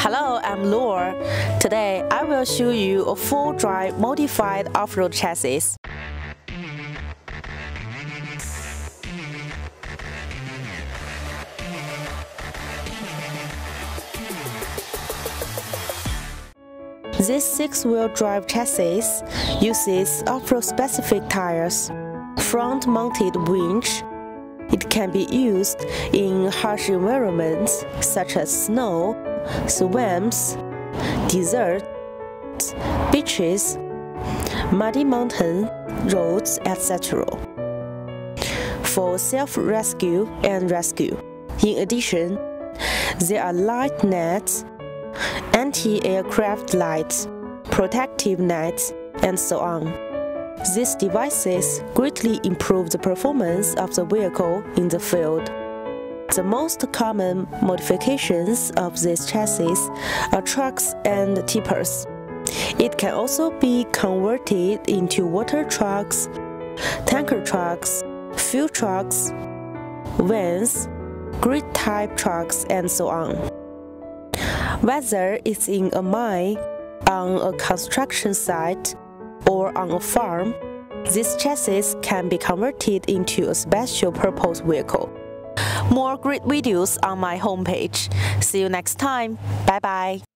Hello, I'm Lore. Today, I will show you a full-drive modified off-road chassis. This six-wheel drive chassis uses off-road specific tires, front-mounted winch. It can be used in harsh environments such as snow, swamps, deserts, beaches, muddy mountain roads, etc. for self-rescue and rescue. In addition, there are light nets, anti-aircraft lights, protective nets, and so on. These devices greatly improve the performance of the vehicle in the field. The most common modifications of this chassis are trucks and tippers. It can also be converted into water trucks, tanker trucks, fuel trucks, vans, grid-type trucks, and so on. Whether it's in a mine, on a construction site, or on a farm, this chassis can be converted into a special purpose vehicle. More great videos on my homepage. See you next time. Bye bye.